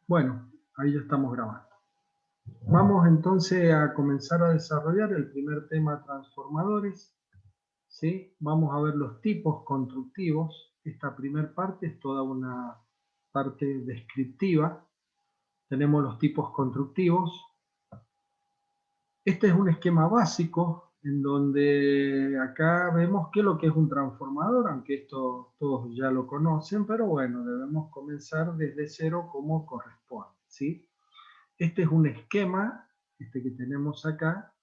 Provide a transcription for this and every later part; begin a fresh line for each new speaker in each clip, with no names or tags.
Bueno, ahí ya estamos grabando. Vamos entonces a comenzar a desarrollar el primer tema, transformadores. ¿Sí? Vamos a ver los tipos constructivos. Esta primera parte es toda una parte descriptiva. Tenemos los tipos constructivos. Este es un esquema básico en donde acá vemos qué es lo que es un transformador, aunque esto todos ya lo conocen, pero bueno, debemos comenzar desde cero como corresponde, ¿sí? Este es un esquema, este que tenemos acá,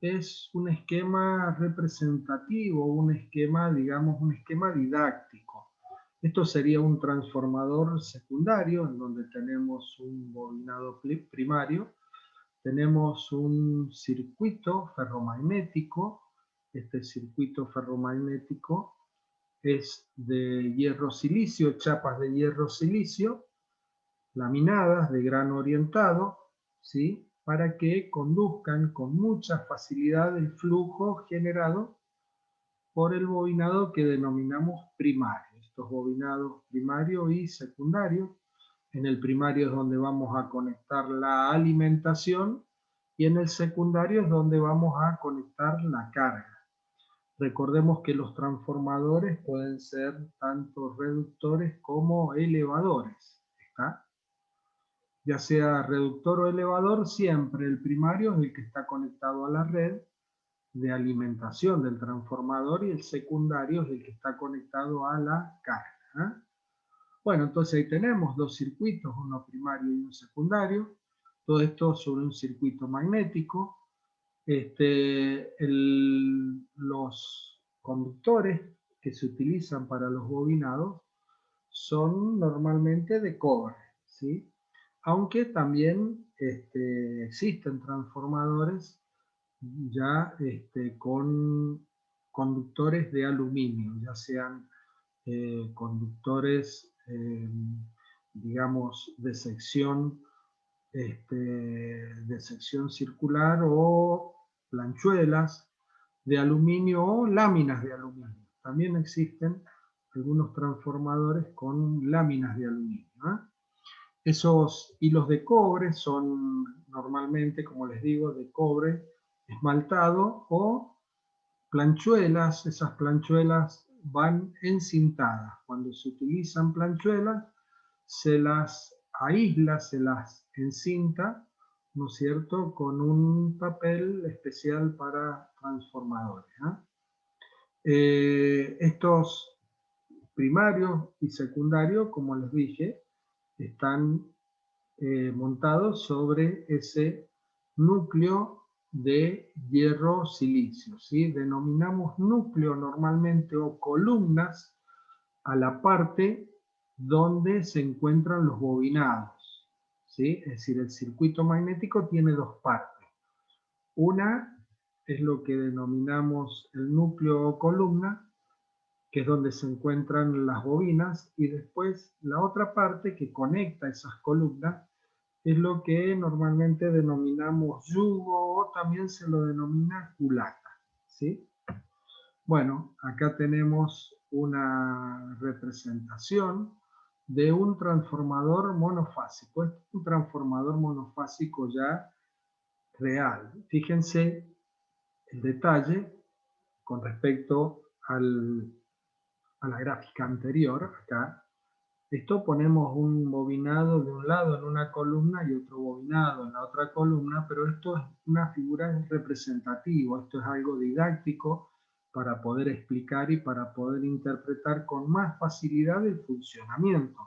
es un esquema representativo, un esquema, digamos, un esquema didáctico. Esto sería un transformador secundario, en donde tenemos un bobinado primario, tenemos un circuito ferromagnético. Este circuito ferromagnético es de hierro silicio, chapas de hierro silicio, laminadas de grano orientado, ¿sí? Para que conduzcan con mucha facilidad el flujo generado por el bobinado que denominamos primario. Estos bobinados primario y secundario. En el primario es donde vamos a conectar la alimentación y en el secundario es donde vamos a conectar la carga. Recordemos que los transformadores pueden ser tanto reductores como elevadores, ¿está? Ya sea reductor o elevador, siempre el primario es el que está conectado a la red de alimentación del transformador y el secundario es el que está conectado a la carga. Bueno, entonces ahí tenemos dos circuitos, uno primario y uno secundario. Todo esto sobre un circuito magnético. Los conductores que se utilizan para los bobinados son normalmente de cobre, ¿sí? Aunque también existen transformadores ya con conductores de aluminio, ya sean conductores, digamos, de sección circular o planchuelas de aluminio o láminas de aluminio. También existen algunos transformadores con láminas de aluminio. Esos hilos de cobre son normalmente, como les digo, de cobre esmaltado o planchuelas. Esas planchuelas van encintadas. Cuando se utilizan planchuelas, se las aísla, se las encinta, ¿no es cierto?, con un papel especial para transformadores. Estos primarios y secundarios, como les dije, están montados sobre ese núcleo de hierro silicio, ¿sí? Denominamos núcleo normalmente o columnas a la parte donde se encuentran los bobinados, ¿sí? Es decir, el circuito magnético tiene dos partes. Una es lo que denominamos el núcleo o columna, que es donde se encuentran las bobinas, y después la otra parte que conecta esas columnas es lo que normalmente denominamos yugo o también se lo denomina culata, ¿sí? Bueno, acá tenemos una representación de un transformador monofásico. Este es un transformador monofásico ya real. Fíjense el detalle con respecto a la gráfica anterior. Acá esto ponemos un bobinado de un lado en una columna y otro bobinado en la otra columna, pero esto es una figura representativa, esto es algo didáctico para poder explicar y para poder interpretar con más facilidad el funcionamiento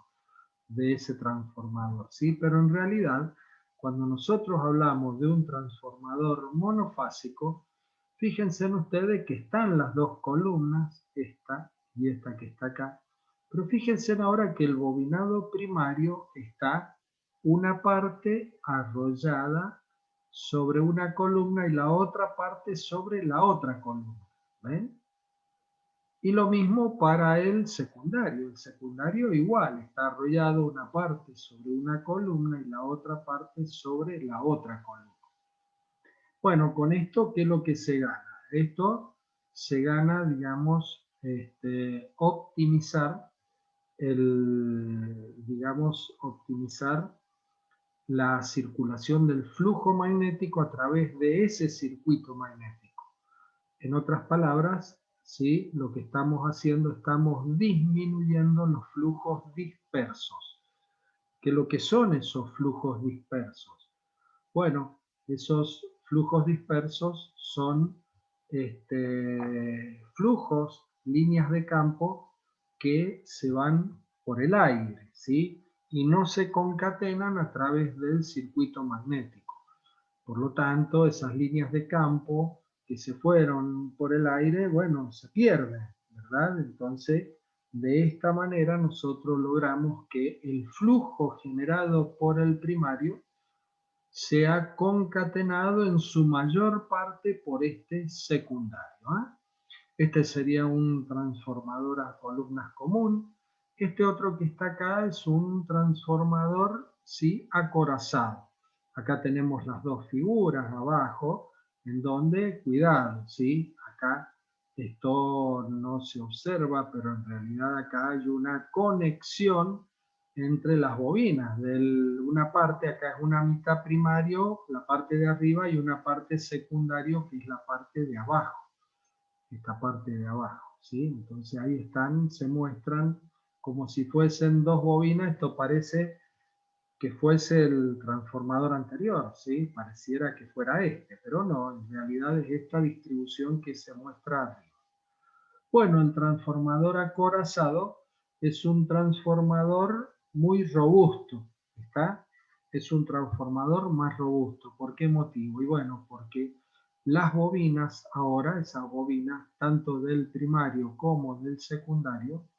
de ese transformador, ¿sí? Pero en realidad, cuando nosotros hablamos de un transformador monofásico, fíjense en ustedes que están las dos columnas, esta y esta que está acá, pero fíjense ahora que el bobinado primario está una parte arrollada sobre una columna y la otra parte sobre la otra columna. ¿Ven? Y lo mismo para el secundario. El secundario igual, está arrollado una parte sobre una columna y la otra parte sobre la otra columna. Bueno, con esto, ¿qué es lo que se gana? Esto se gana, digamos, optimizar la circulación del flujo magnético a través de ese circuito magnético. En otras palabras, ¿sí? Lo que estamos haciendo, estamos disminuyendo los flujos dispersos. ¿Qué es lo que son esos flujos dispersos? Bueno, esos flujos dispersos son flujos, líneas de campo que se van por el aire, ¿sí? Y no se concatenan a través del circuito magnético. Por lo tanto, esas líneas de campo que se fueron por el aire, bueno, se pierden, ¿verdad? Entonces, de esta manera nosotros logramos que el flujo generado por el primario sea concatenado en su mayor parte por este secundario, ¿eh? Este sería un transformador a columnas común. Este otro que está acá es un transformador, ¿sí?, acorazado. Acá tenemos las dos figuras abajo, en donde, cuidado, ¿sí? Acá esto no se observa, pero en realidad acá hay una conexión entre las bobinas. Una parte, acá es una mitad primario, la parte de arriba, y una parte secundario, que es la parte de abajo. Esta parte de abajo, ¿sí? Entonces ahí están, se muestran como si fuesen dos bobinas. Esto parece que fuese el transformador anterior, ¿sí? Pareciera que fuera este, pero no, en realidad es esta distribución que se muestra arriba. Bueno, el transformador acorazado es un transformador muy robusto, ¿está? Es un transformador más robusto. ¿Por qué motivo? Y bueno, porque las bobinas ahora, esas bobinas, tanto del primario como del secundario,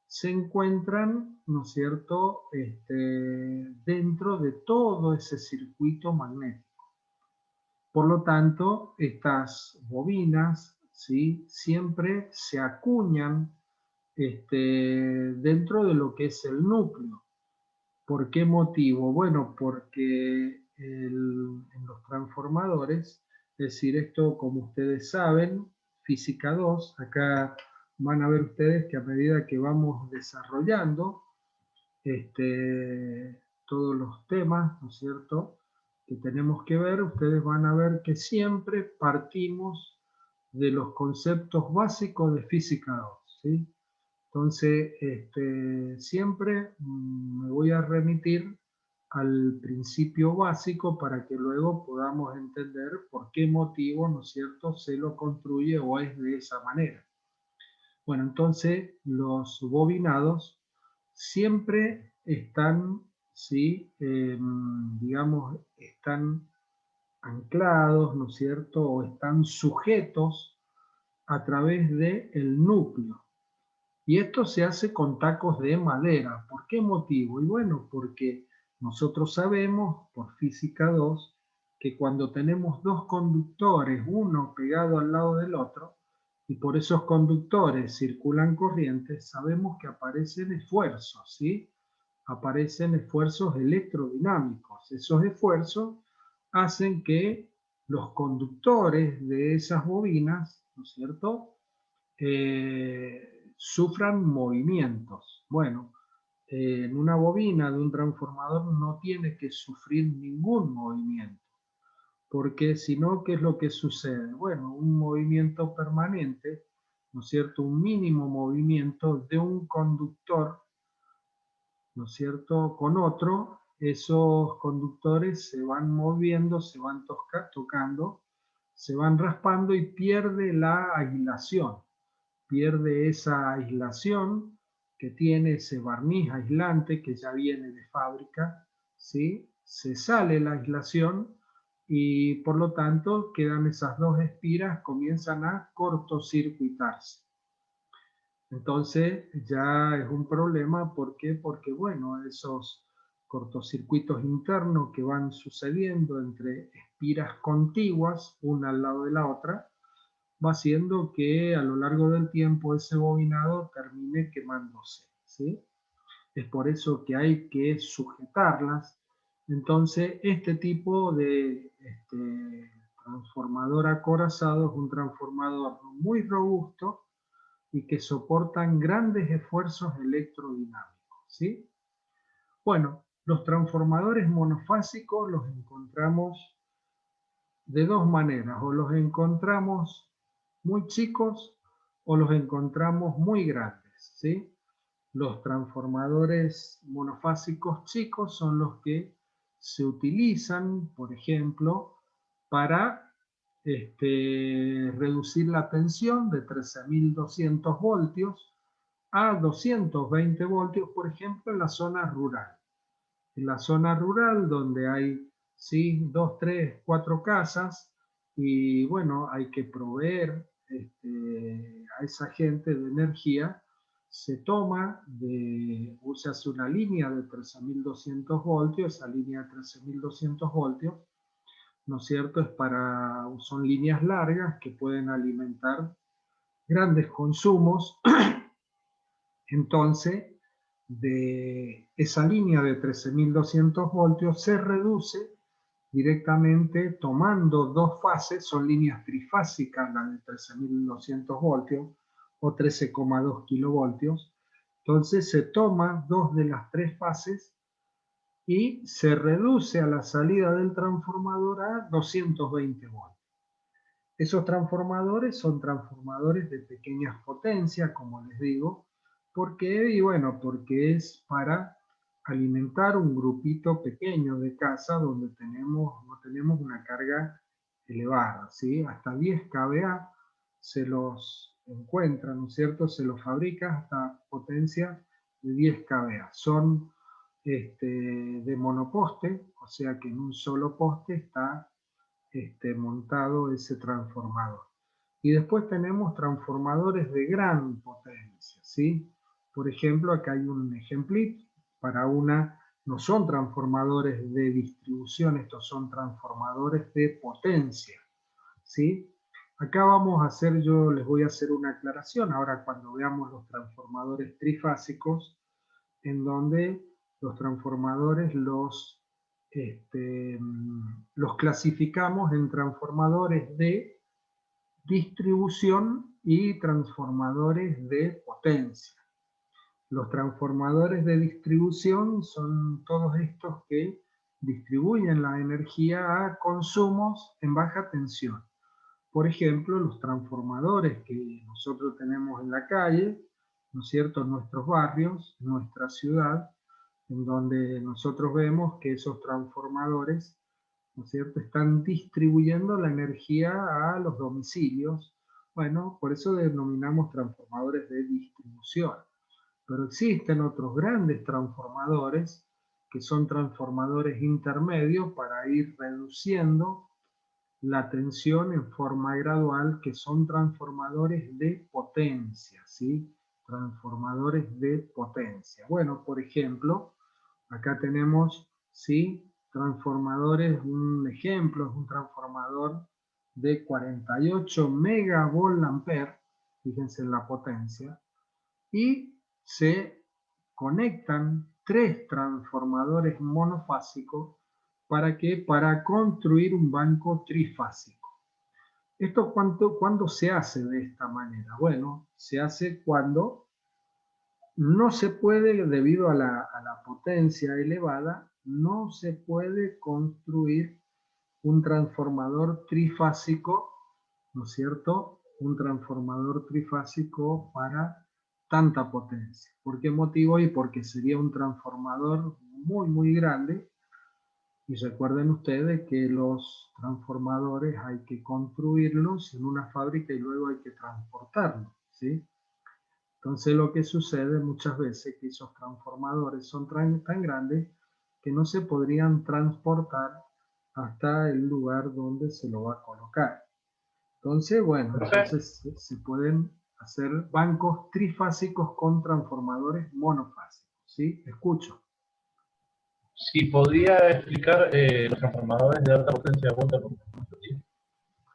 se encuentran, ¿no es cierto?, dentro de todo ese circuito magnético. Por lo tanto, estas bobinas, ¿sí?, siempre se acuñan dentro de lo que es el núcleo. ¿Por qué motivo? Bueno, porque en los transformadores, es decir, esto, como ustedes saben, física 2, acá van a ver ustedes que a medida que vamos desarrollando todos los temas, ¿no es cierto?, que tenemos que ver, ustedes van a ver que siempre partimos de los conceptos básicos de física 2, ¿sí? Entonces, siempre me voy a remitir al principio básico para que luego podamos entender por qué motivo, ¿no es cierto?, se lo construye o es de esa manera. Bueno, entonces los bobinados siempre están, ¿sí?, digamos, están anclados, ¿no es cierto?, o están sujetos a través del núcleo. Y esto se hace con tacos de madera. ¿Por qué motivo? Y bueno, porque nosotros sabemos, por física 2, que cuando tenemos dos conductores, uno pegado al lado del otro, y por esos conductores circulan corrientes, sabemos que aparecen esfuerzos, ¿sí? Aparecen esfuerzos electrodinámicos. Esos esfuerzos hacen que los conductores de esas bobinas, ¿no es cierto?, sufran movimientos. Bueno, en una bobina de un transformador no tiene que sufrir ningún movimiento, porque si no, ¿qué es lo que sucede? Bueno, un movimiento permanente, ¿no es cierto?, un mínimo movimiento de un conductor, ¿no es cierto?, con otro, esos conductores se van moviendo, se van tocando, se van raspando y pierde la aislación. Pierde esa aislación que tiene ese barniz aislante que ya viene de fábrica, ¿sí? Se sale la aislación y por lo tanto quedan esas dos espiras, comienzan a cortocircuitarse. Entonces ya es un problema. ¿Por qué? Porque bueno, esos cortocircuitos internos que van sucediendo entre espiras contiguas, una al lado de la otra, va haciendo que a lo largo del tiempo ese bobinado termine quemándose, ¿sí? Es por eso que hay que sujetarlas. Entonces, este tipo de transformador acorazado es un transformador muy robusto y que soportan grandes esfuerzos electrodinámicos, ¿sí? Bueno, Los transformadores monofásicos los encontramos de dos maneras, o los encontramos muy chicos o los encontramos muy grandes, ¿sí? Los transformadores monofásicos chicos son los que se utilizan, por ejemplo, para reducir la tensión de 13.200 voltios a 220 voltios, por ejemplo, en la zona rural. En la zona rural donde hay, ¿sí?, 2, 3, 4 casas y bueno, hay que proveer a esa gente de energía, se hace una línea de 13.200 voltios, esa línea de 13.200 voltios, ¿no es cierto?, son líneas largas que pueden alimentar grandes consumos. Entonces, de esa línea de 13.200 voltios se reduce directamente tomando dos fases, son líneas trifásicas, la de 13.200 voltios o 13,2 kilovoltios. Entonces se toma dos de las tres fases y se reduce a la salida del transformador a 220 voltios. Esos transformadores son transformadores de pequeñas potencias, como les digo. ¿Por qué? Y bueno, porque es para alimentar un grupito pequeño de casa donde no tenemos una carga elevada, ¿sí? Hasta 10 kVA se los encuentra, ¿no es cierto? Se los fabrica hasta potencia de 10 kVA. Son de monoposte, o sea que en un solo poste está montado ese transformador. Y después tenemos transformadores de gran potencia, ¿sí? Por ejemplo, acá hay un ejemplito no son transformadores de distribución, estos son transformadores de potencia, ¿sí? Acá yo les voy a hacer una aclaración ahora cuando veamos los transformadores trifásicos, en donde los transformadores los clasificamos en transformadores de distribución y transformadores de potencia. Los transformadores de distribución son todos estos que distribuyen la energía a consumos en baja tensión. Por ejemplo, los transformadores que nosotros tenemos en la calle, ¿no es cierto?, en nuestros barrios, en nuestra ciudad, en donde nosotros vemos que esos transformadores, ¿no es cierto?, están distribuyendo la energía a los domicilios. Bueno, por eso denominamos transformadores de distribución. Pero existen otros grandes transformadores, que son transformadores intermedios para ir reduciendo la tensión en forma gradual, que son transformadores de potencia, ¿sí? Transformadores de potencia. Bueno, por ejemplo, acá tenemos, ¿sí?, transformadores, un ejemplo es un transformador de 48 megavolt-ampere, fíjense en la potencia, y se conectan tres transformadores monofásicos para construir un banco trifásico. ¿Esto cuándo se hace de esta manera? Bueno, se hace cuando no se puede, debido a la potencia elevada, no se puede construir un transformador trifásico, ¿no es cierto?, un transformador trifásico para tanta potencia. ¿Por qué motivo? Y porque sería un transformador muy, muy grande. Y recuerden ustedes que los transformadores hay que construirlos en una fábrica y luego hay que transportarlos, ¿sí? Entonces lo que sucede muchas veces es que esos transformadores son tan grandes que no se podrían transportar hasta el lugar donde se lo va a colocar. Entonces, bueno, entonces se pueden hacer bancos trifásicos con transformadores monofásicos, ¿sí? Escucho.
Si podría explicar los transformadores de alta potencia de vuelta.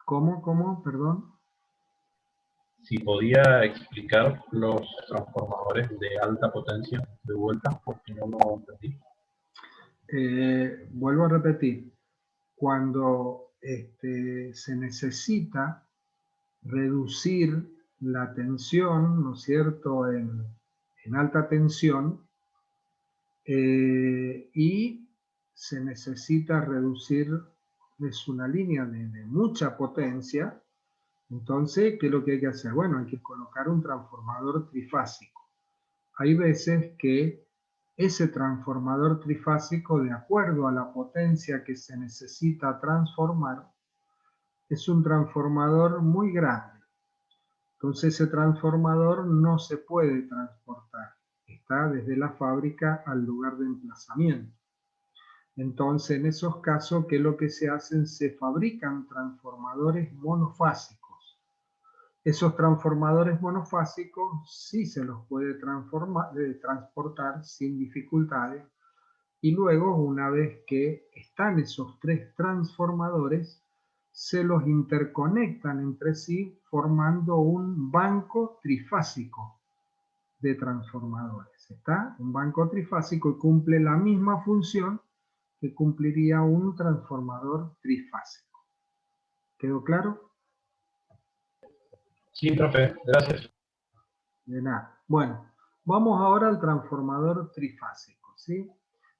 ¿Cómo? Perdón.
Si podía explicar los transformadores de alta potencia de vuelta, porque no lo entendí.
Vuelvo a repetir. Cuando se necesita reducir la tensión, ¿no es cierto?, en alta tensión, y se necesita reducir, es una línea de mucha potencia. Entonces, ¿qué es lo que hay que hacer? Bueno, hay que colocar un transformador trifásico. Hay veces que ese transformador trifásico, de acuerdo a la potencia que se necesita transformar, es un transformador muy grande. Entonces ese transformador no se puede transportar. Está desde la fábrica al lugar de emplazamiento. Entonces, en esos casos, ¿qué es lo que se hacen? Se fabrican transformadores monofásicos. Esos transformadores monofásicos sí se los puede transportar sin dificultades. Y luego, una vez que están esos tres transformadores, se los interconectan entre sí formando un banco trifásico de transformadores. ¿Está? Un banco trifásico y cumple la misma función que cumpliría un transformador trifásico. ¿Quedó claro?
Sí, profe, gracias.
De nada. Bueno, vamos ahora al transformador trifásico, ¿sí?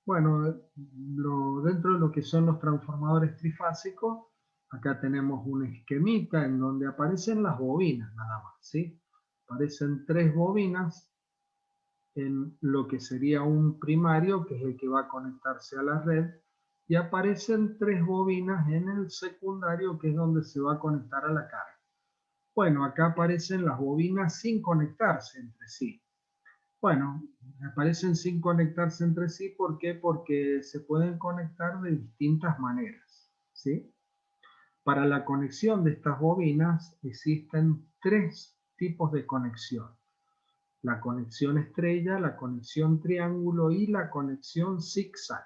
Bueno, dentro de lo que son los transformadores trifásicos, acá tenemos un esquemita en donde aparecen las bobinas nada más, ¿sí? Aparecen tres bobinas en lo que sería un primario, que es el que va a conectarse a la red, y aparecen tres bobinas en el secundario, que es donde se va a conectar a la carga. Bueno, acá aparecen las bobinas sin conectarse entre sí. Bueno, aparecen sin conectarse entre sí, ¿por qué? Porque se pueden conectar de distintas maneras, ¿sí? Para la conexión de estas bobinas existen tres tipos de conexión. La conexión estrella, la conexión triángulo y la conexión zigzag.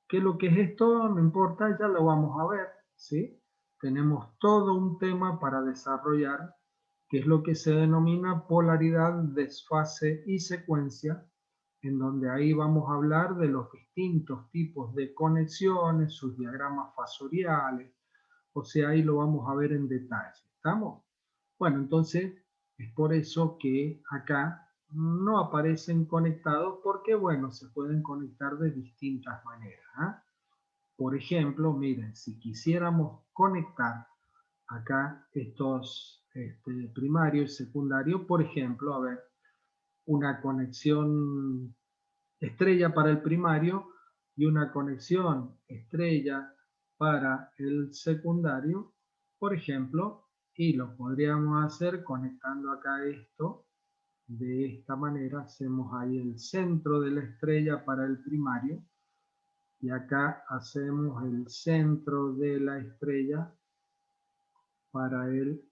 ¿Qué es lo que es esto? No importa, ya lo vamos a ver, ¿sí? Tenemos todo un tema para desarrollar, que es lo que se denomina polaridad, desfase y secuencia, en donde ahí vamos a hablar de los distintos tipos de conexiones, sus diagramas fasoriales, o sea, ahí lo vamos a ver en detalle, ¿estamos? Bueno, entonces es por eso que acá no aparecen conectados porque, bueno, se pueden conectar de distintas maneras, ¿eh? Por ejemplo, miren, si quisiéramos conectar acá estos primario y secundario, por ejemplo, a ver, una conexión estrella para el primario y una conexión estrella para el secundario, por ejemplo, y lo podríamos hacer conectando acá esto. De esta manera hacemos ahí el centro de la estrella para el primario y acá hacemos el centro de la estrella para el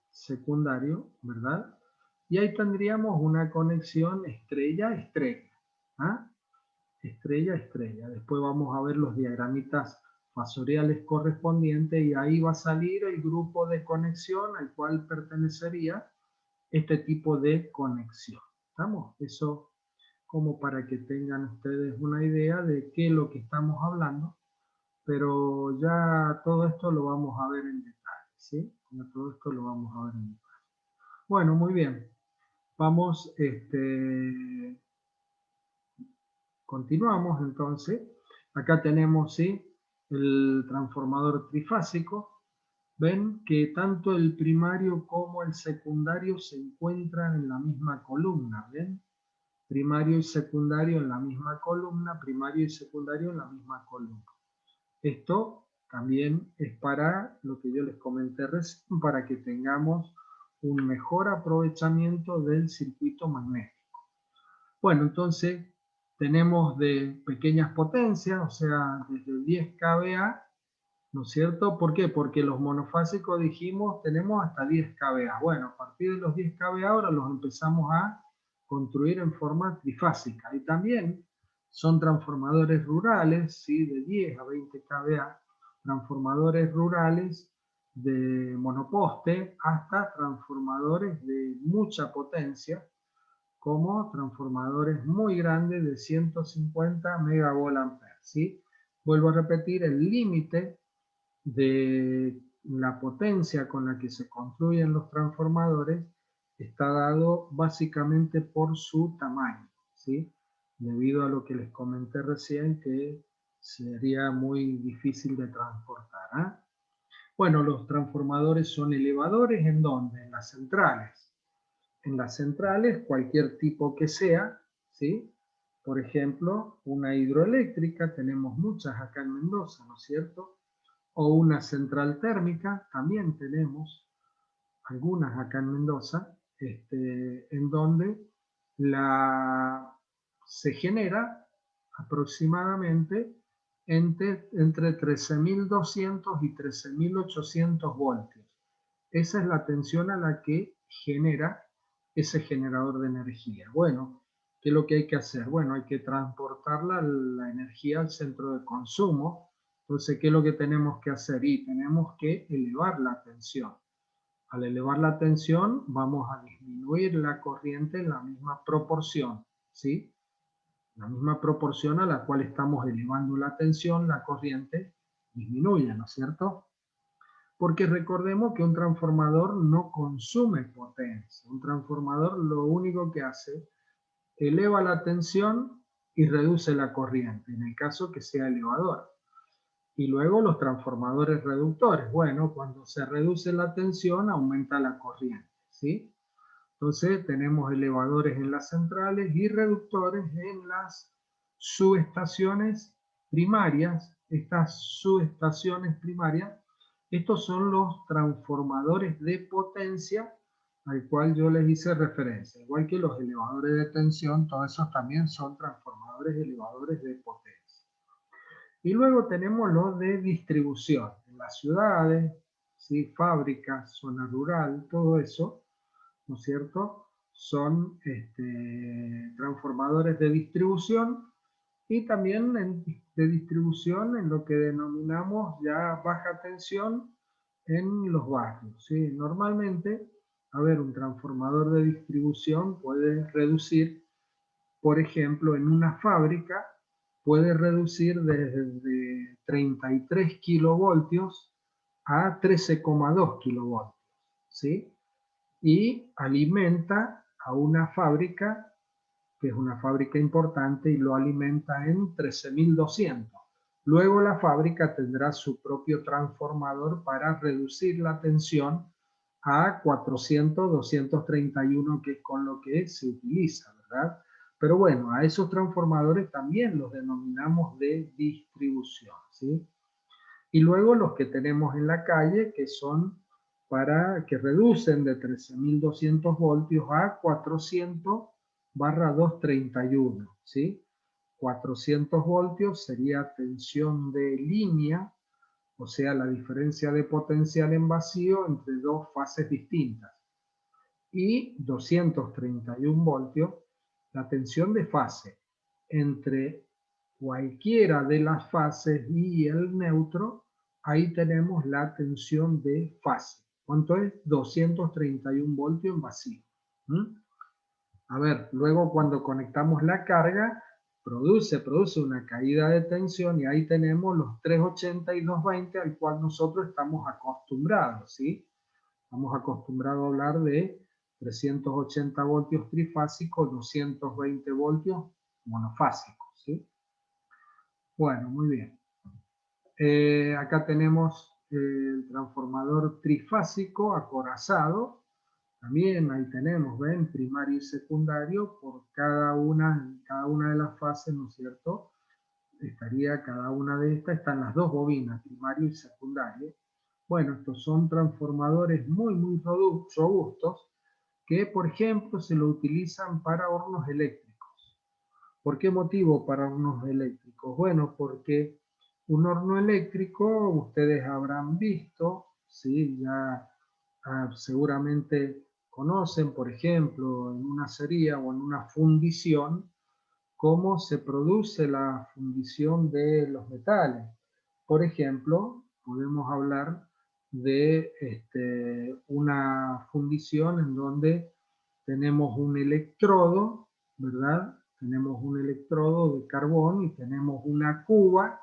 secundario, ¿verdad? Y ahí tendríamos una conexión estrella-estrella. ¿Ah? Estrella-estrella. Después vamos a ver los diagramitas fasoriales correspondientes y ahí va a salir el grupo de conexión al cual pertenecería este tipo de conexión. ¿Estamos? Eso como para que tengan ustedes una idea de qué es lo que estamos hablando, pero ya todo esto lo vamos a ver en detalle, ¿sí? Ya todo esto lo vamos a ver en detalle. Bueno, muy bien. Vamos, continuamos entonces. Acá tenemos, ¿sí?, el transformador trifásico. Ven que tanto el primario como el secundario se encuentran en la misma columna, ¿ven? Primario y secundario en la misma columna, primario y secundario en la misma columna. Esto también es para lo que yo les comenté recién, para que tengamos un mejor aprovechamiento del circuito magnético. Bueno, entonces tenemos de pequeñas potencias, o sea, desde 10 kVA, ¿no es cierto? ¿Por qué? Porque los monofásicos dijimos tenemos hasta 10 kVA. Bueno, a partir de los 10 kVA ahora los empezamos a construir en forma trifásica. Y también son transformadores rurales, ¿sí?, de 10 a 20 kVA, transformadores rurales de monoposte hasta transformadores de mucha potencia, como transformadores muy grandes de 150 megavolt-ampere, ¿sí? Vuelvo a repetir, el límite de la potencia con la que se construyen los transformadores está dado básicamente por su tamaño, ¿sí? debido a lo que les comenté recién, que sería muy difícil de transportar, ¿eh? Bueno, los transformadores son elevadores, ¿en dónde? En las centrales. En las centrales, cualquier tipo que sea, ¿sí? Por ejemplo, una hidroeléctrica, tenemos muchas acá en Mendoza, ¿no es cierto? O una central térmica, también tenemos algunas acá en Mendoza, en donde se genera aproximadamente entre 13.200 y 13.800 voltios. Esa es la tensión a la que genera ese generador de energía. Bueno, ¿qué es lo que hay que hacer? Bueno, hay que transportar la energía al centro de consumo. Entonces, ¿qué es lo que tenemos que hacer? Y tenemos que elevar la tensión. Al elevar la tensión, vamos a disminuir la corriente en la misma proporción, ¿sí? La misma proporción a la cual estamos elevando la tensión, la corriente disminuye, ¿no es cierto? Porque recordemos que un transformador no consume potencia. Un transformador lo único que hace, eleva la tensión y reduce la corriente, en el caso que sea elevador. Y luego los transformadores reductores. Bueno, cuando se reduce la tensión, aumenta la corriente, ¿sí? Entonces tenemos elevadores en las centrales y reductores en las subestaciones primarias. Estas subestaciones primarias, estos son los transformadores de potencia al cual yo les hice referencia. Igual que los elevadores de tensión, todos esos también son transformadores elevadores de potencia. Y luego tenemos los de distribución. En las ciudades, ¿sí? Fábricas, zona rural, todo eso, ¿no es cierto? Son transformadores de distribución y también de distribución en lo que denominamos ya baja tensión en los barrios, ¿sí? Normalmente, a ver, un transformador de distribución puede reducir, por ejemplo, en una fábrica, puede reducir desde 33 kilovoltios a 13,2 kilovoltios, ¿sí? Y alimenta a una fábrica, que es una fábrica importante, y lo alimenta en 13.200. Luego la fábrica tendrá su propio transformador para reducir la tensión a 400, 231, que es con lo que se utiliza, ¿verdad? Pero bueno, a esos transformadores también los denominamos de distribución, ¿sí? Y luego los que tenemos en la calle, que son que reducen de 13.200 voltios a 400/231, ¿sí? 400 voltios sería tensión de línea, o sea, la diferencia de potencial en vacío entre dos fases distintas. Y 231 voltios, la tensión de fase entre cualquiera de las fases y el neutro, ahí tenemos la tensión de fase. ¿Cuánto es? 231 voltios en vacío. A ver, luego cuando conectamos la carga, produce una caída de tensión y ahí tenemos los 380 y 220 al cual nosotros estamos acostumbrados, ¿sí? Estamos acostumbrados a hablar de 380 voltios trifásicos, 220 voltios monofásicos, ¿sí? Bueno, muy bien. Acá tenemos el transformador trifásico acorazado. También ahí tenemos, ven, primario y secundario por cada una de las fases, ¿no es cierto? Estaría cada una de estas, están las dos bobinas, primario y secundario. Bueno, estos son transformadores muy, muy robustos que, por ejemplo, se lo utilizan para hornos eléctricos. ¿Por qué motivo para hornos eléctricos? Bueno, porque un horno eléctrico, ustedes habrán visto, ¿sí? Ya seguramente conocen, por ejemplo, en una acería o en una fundición, cómo se produce la fundición de los metales. Por ejemplo, podemos hablar de una fundición en donde tenemos un electrodo, ¿verdad? Tenemos un electrodo de carbón y tenemos una cuba.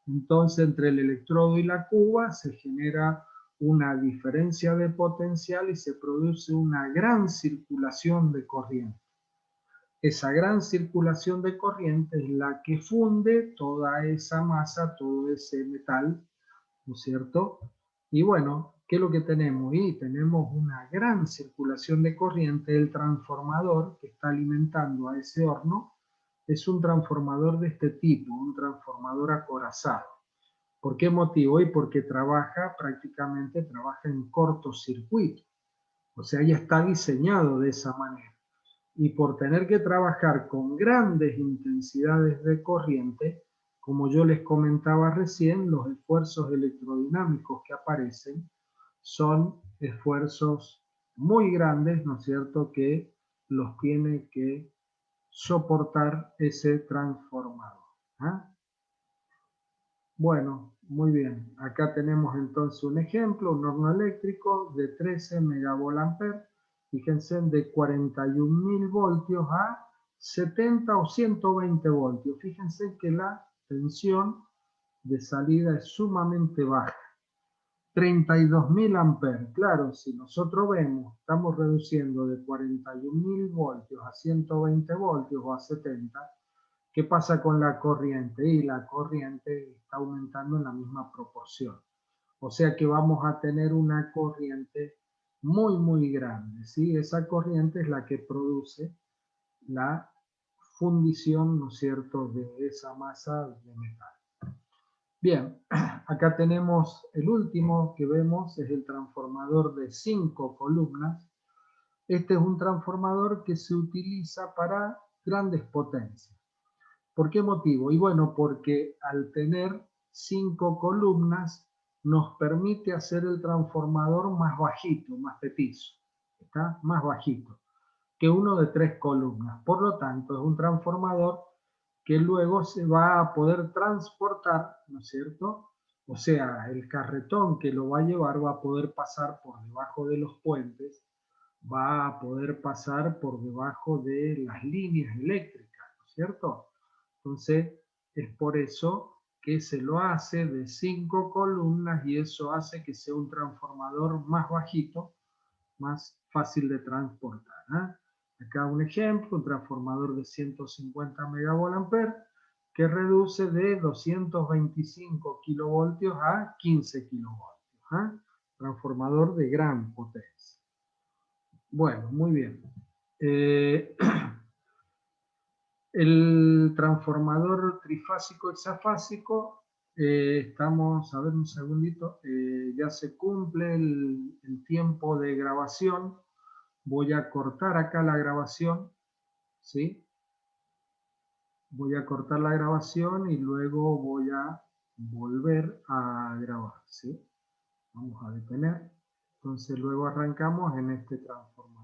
Entonces, entre el electrodo y la cuba se genera una diferencia de potencial y se produce una gran circulación de corriente. esa gran circulación de corriente es la que funde toda esa masa, todo ese metal, ¿no es cierto? Y bueno, ¿qué es lo que tenemos? Y tenemos una gran circulación de corriente. El transformador que está alimentando a ese horno es un transformador de este tipo, un transformador acorazado. ¿Por qué motivo? Y porque prácticamente trabaja en cortocircuito. O sea, ya está diseñado de esa manera. Y por tener que trabajar con grandes intensidades de corriente, como yo les comentaba recién, los esfuerzos electrodinámicos que aparecen son esfuerzos muy grandes, ¿no es cierto?, que los tiene que soportar ese transformador. ¿Ah? Bueno, muy bien. Acá tenemos entonces un ejemplo, un horno eléctrico de 13 megavolt-ampere. Fíjense, de 41.000 voltios a 70 o 120 voltios. Fíjense que la tensión de salida es sumamente baja. 32.000 amperes. Claro, si nosotros vemos, estamos reduciendo de 41.000 voltios a 120 voltios o a 70. ¿Qué pasa con la corriente? Y la corriente está aumentando en la misma proporción. O sea que vamos a tener una corriente muy, muy grande, ¿sí? Esa corriente es la que produce la fundición, ¿no es cierto?, de esa masa de metal. Bien, acá tenemos el último que vemos, es el transformador de 5 columnas. Este es un transformador que se utiliza para grandes potencias. ¿Por qué motivo? Y bueno, porque al tener 5 columnas nos permite hacer el transformador más bajito, más petizo, ¿está? Más bajito que uno de 3 columnas. Por lo tanto, es un transformador que luego se va a poder transportar, ¿no es cierto? O sea, el carretón que lo va a llevar va a poder pasar por debajo de los puentes, va a poder pasar por debajo de las líneas eléctricas, ¿no es cierto? Entonces, es por eso que se lo hace de 5 columnas y eso hace que sea un transformador más bajito, más fácil de transportar. Acá un ejemplo, un transformador de 150 megavolt-ampere que reduce de 225 kilovoltios a 15 kilovoltios. Transformador de gran potencia. Bueno, muy bien. El transformador trifásico hexafásico, estamos, a ver un segundito, ya se cumple el tiempo de grabación. Voy a cortar acá la grabación, ¿sí? Voy a cortar la grabación y luego voy a volver a grabar, ¿sí? Vamos a detener. Entonces luego arrancamos en este transformador.